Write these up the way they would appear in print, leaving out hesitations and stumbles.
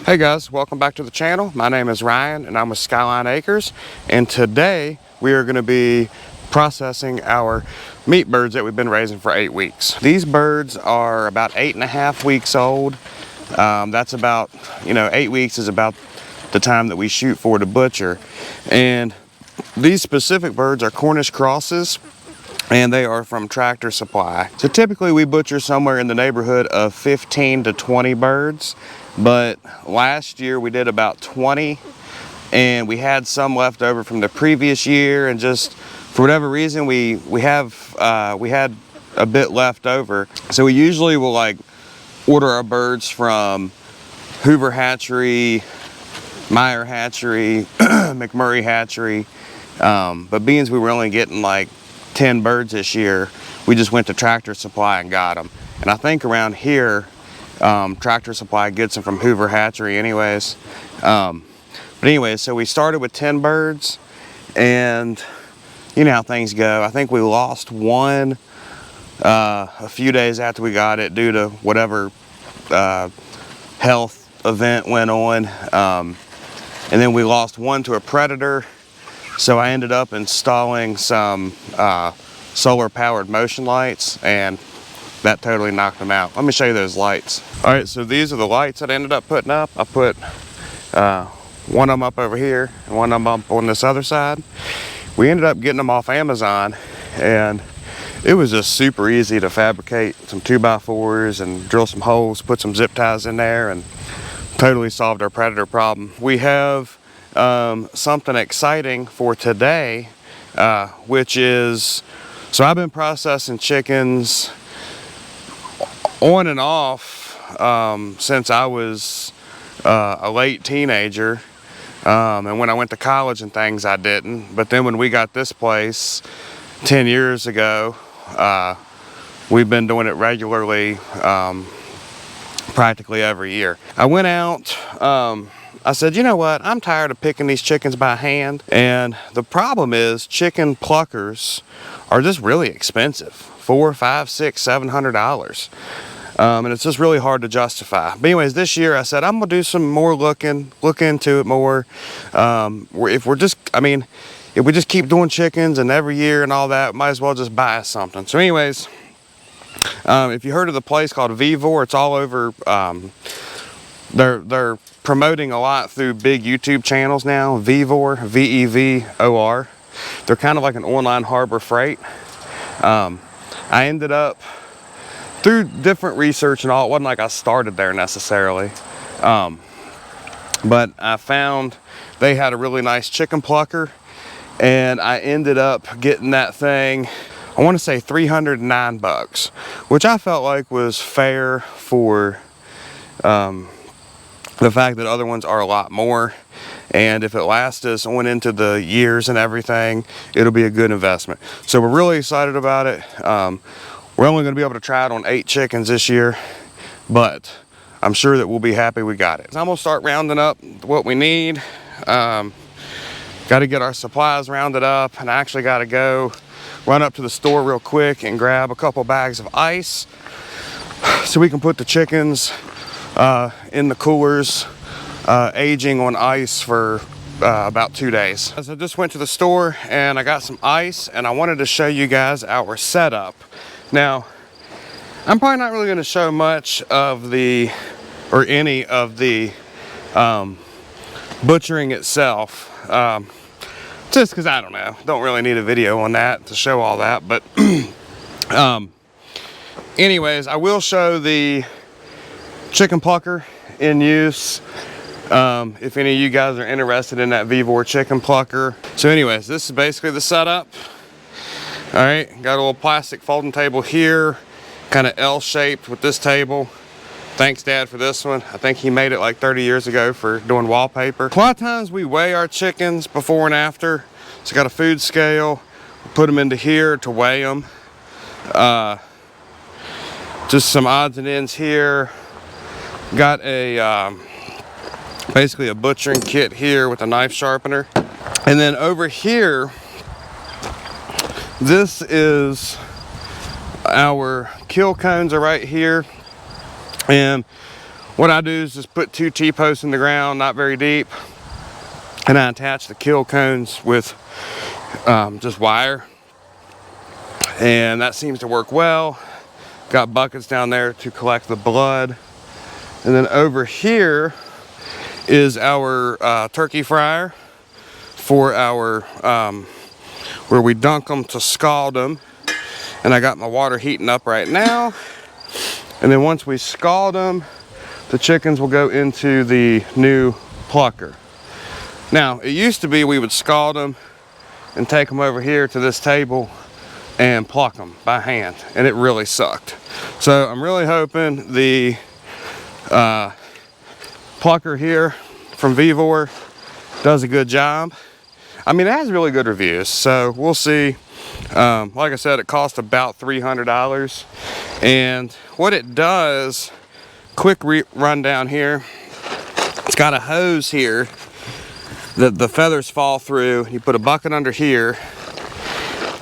Hey guys, welcome back to the channel. My name is Ryan and I'm with Skyline Acres, and today we are going to be processing our meat birds that we've been raising for 8 weeks. These birds are about 8.5 weeks old. That's about, 8 weeks is about the time that we shoot for to butcher. And these specific birds are Cornish crosses, and they are from Tractor Supply. So typically we butcher somewhere in the neighborhood of 15 to 20 birds. But last year we did about 20, and we had some left over from the previous year, and just for whatever reason we had a bit left over. So we usually will order our birds from Hoover Hatchery, Meyer Hatchery, McMurray Hatchery, but being we were only getting 10 birds this year, we just went to Tractor Supply and got them. And I think around here Tractor Supply gets them from Hoover Hatchery anyways. But anyways, so we started with 10 birds, and you know how things go. I think we lost one a few days after we got it due to whatever health event went on, and then we lost one to a predator. So I ended up installing some solar powered motion lights, and that totally knocked them out. Let me show you those lights. All right, so these are the lights that I ended up putting up. I put one of them up over here and one of them up on this other side. We ended up getting them off Amazon, and it was just super easy to fabricate some 2x4s and drill some holes, put some zip ties in there, and totally solved our predator problem. We have something exciting for today, which is, so I've been processing chickens on and off since I was a late teenager, and when I went to college and things I didn't. But then when we got this place 10 years ago, we've been doing it regularly, practically every year. I went out, I said, you know what, I'm tired of picking these chickens by hand, and the problem is chicken pluckers are just really expensive. $400, $500, $600, $700. And it's just really hard to justify. But anyways, this year I said I'm gonna do some more look into it more. If we just keep doing chickens and every year and all that, might as well just buy us something. So anyways, if you heard of the place called VEVOR, it's all over. They're promoting a lot through big YouTube channels now. VEVOR, VEVOR. They're kind of like an online Harbor Freight. I ended up, through different research and all, it wasn't like I started there necessarily, but I found they had a really nice chicken plucker, and I ended up getting that thing, I want to say $309, which I felt like was fair for the fact that other ones are a lot more. And if it lasts us on into the years and everything, it'll be a good investment. So we're really excited about it. We're only going to be able to try it on 8 chickens this year, but I'm sure that we'll be happy we got it. So I'm going to start rounding up what we need. Got to get our supplies rounded up, and I actually got to go run up to the store real quick and grab a couple bags of ice so we can put the chickens in the coolers, aging on ice for about 2 days. So I just went to the store and I got some ice, and I wanted to show you guys our setup. Now, I'm probably not really going to show much of any of the butchering itself, just because I don't really need a video on that to show all that. But anyways, I will show the chicken plucker in use, if any of you guys are interested in that VEVOR chicken plucker. So anyways, this is basically the setup. All right, got a little plastic folding table here, kind of L-shaped with this table. Thanks, Dad, for this one. I think he made it like 30 years ago for doing wallpaper. A lot of times we weigh our chickens before and after. So got a food scale, put them into here to weigh them. Just some odds and ends here. Got a basically a butchering kit here with a knife sharpener. And then over here, this is our kill cones are right here. And what I do is just put 2 T-posts in the ground, not very deep, and I attach the kill cones with just wire, and that seems to work well. Got buckets down there to collect the blood, and then over here is our turkey fryer for our where we dunk them to scald them. And I got my water heating up right now, and then once we scald them, the chickens will go into the new plucker. Now, it used to be we would scald them and take them over here to this table and pluck them by hand, and it really sucked. So I'm really hoping the plucker here from VEVOR does a good job. I mean, it has really good reviews, so we'll see. Like I said, it cost about $300, and what it does, quick rundown here, it's got a hose here that the feathers fall through. You put a bucket under here.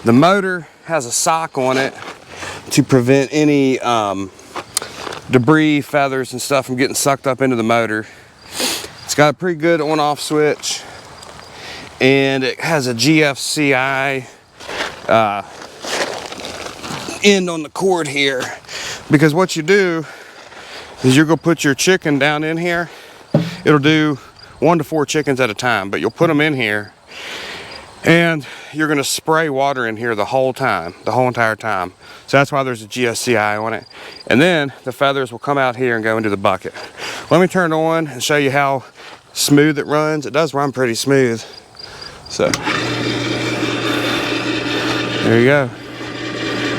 The motor has a sock on it to prevent any debris, feathers, and stuff from getting sucked up into the motor. It's got a pretty good on-off switch, and it has a GFCI end on the cord here, because what you do is you're gonna put your chicken down in here. It'll do 1 to 4 chickens at a time, but you'll put them in here and you're gonna spray water in here the whole time, the whole entire time. So that's why there's a GFCI on it. And then the feathers will come out here and go into the bucket. Let me turn it on and show you how smooth it runs. It does run pretty smooth. So there you go.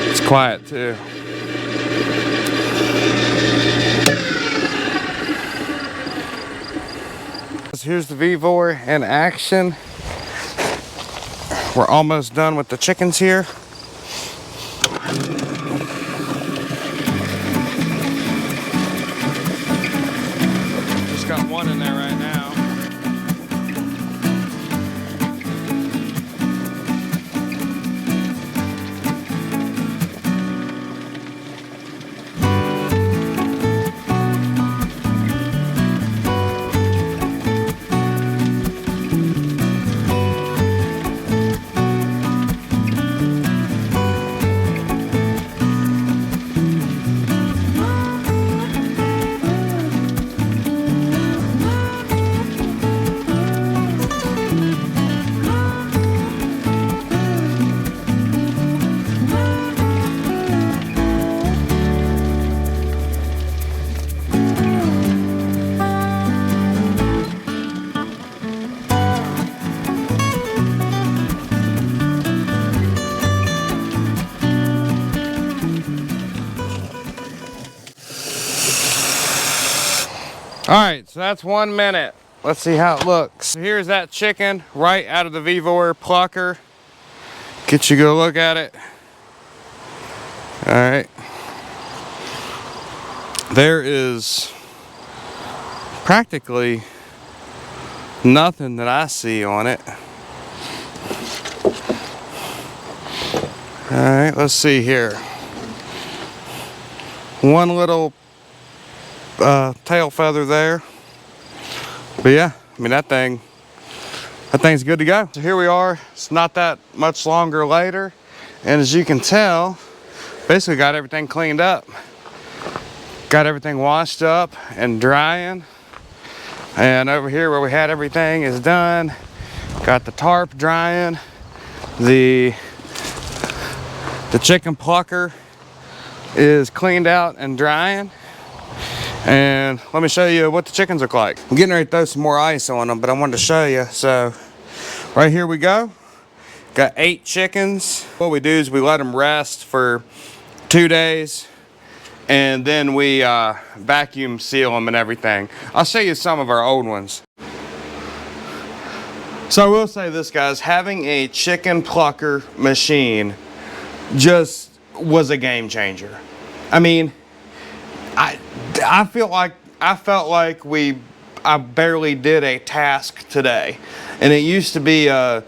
It's quiet too. Here's the VEVOR in action. We're almost done with the chickens here. Just got one in there right now. All right, so that's 1 minute. Let's see how it looks. Here's that chicken right out of the VEVOR plucker. Get you a good look at it. All right. There is practically nothing that I see on it. All right, let's see here. One little tail feather there, but yeah, I mean that thing's good to go. So here we are. It's not that much longer later, and as you can tell, basically got everything cleaned up, got everything washed up and drying, and over here where we had everything is done. Got the tarp drying, the chicken plucker is cleaned out and drying. And let me show you what the chickens look like. I'm getting ready to throw some more ice on them, but I wanted to show you. So right here we go. Got 8 chickens. What we do is we let them rest for 2 days, and then we vacuum seal them and everything. I'll show you some of our old ones. So I will say this, guys, having a chicken plucker machine just was a game changer. I mean, I felt like I barely did a task today, and it used to be a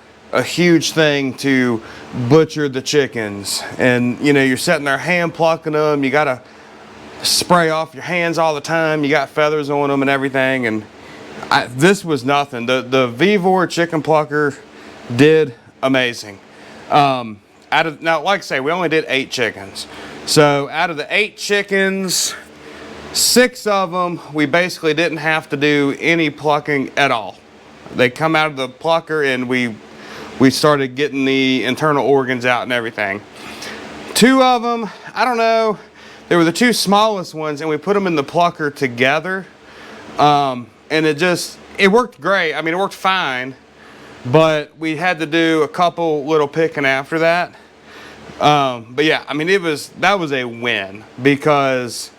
huge thing to butcher the chickens, and you know, you're sitting there hand plucking them. You gotta spray off your hands all the time. You got feathers on them and everything, and this was nothing. The VEVOR chicken plucker did amazing. Now, like I say, we only did 8 chickens. So out of the 8 chickens, 6 of them, we basically didn't have to do any plucking at all. They come out of the plucker and we started getting the internal organs out and everything. 2 of them, I don't know, they were the 2 smallest ones, and we put them in the plucker together. And it worked great. I mean, it worked fine, but we had to do a couple little picking after that. But yeah, I mean, that was a win, because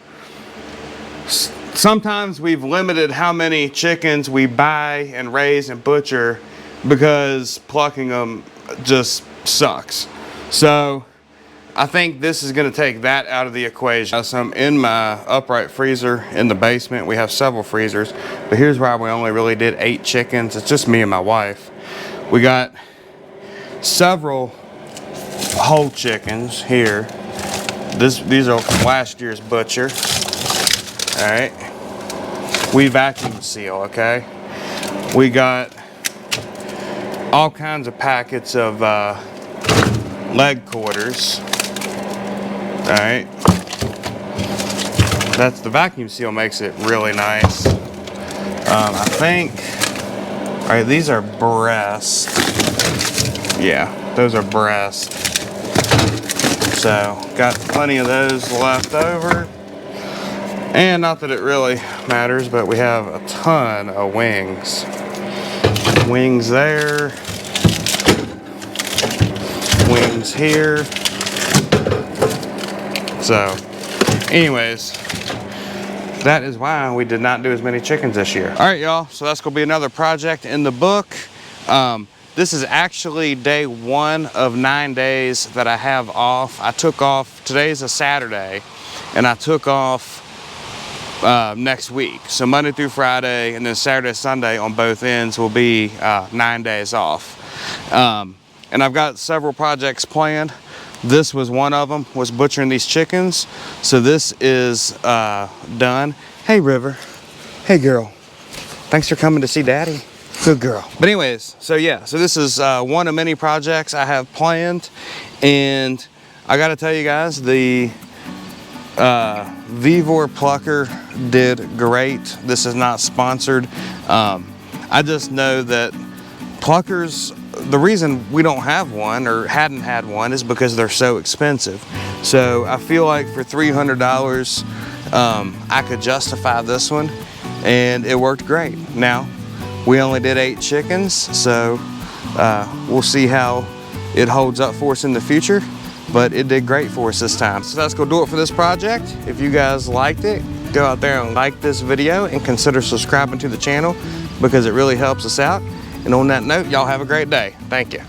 sometimes we've limited how many chickens we buy and raise and butcher because plucking them just sucks. So I think this is going to take that out of the equation. So I'm in my upright freezer in the basement. We have several freezers, but here's why we only really did 8 chickens. It's just me and my wife. We got several whole chickens here. These are from last year's butcher. All right, we vacuum seal. Okay, we got all kinds of packets of leg quarters. All right, that's the vacuum seal, makes it really nice. I think, all right, these are breast. Yeah, those are breast. So got plenty of those left over. And not that it really matters, but we have a ton of wings. Wings there. Wings here. So, anyways, that is why we did not do as many chickens this year. All right, y'all, so that's gonna be another project in the book. This is actually day 1 of 9 days that I have off. I took off, today's a Saturday, and I took off next week. So Monday through Friday, and then Saturday, Sunday on both ends will be 9 days off. And I've got several projects planned. This was one of them, was butchering these chickens. So this is done. Hey, River. Hey, girl. Thanks for coming to see Daddy. Good girl. But anyways, so yeah, so this is one of many projects I have planned. And I gotta tell you guys, the VEVOR plucker did great. This is not sponsored. I just know that pluckers, the reason we don't have one or hadn't had one is because they're so expensive. So I feel like for $300, I could justify this one, and it worked great. Now, we only did 8 chickens, so we'll see how it holds up for us in the future, but it did great for us this time. So that's gonna do it for this project. If you guys liked it, go out there and like this video and consider subscribing to the channel, because it really helps us out. And on that note, y'all have a great day. Thank you.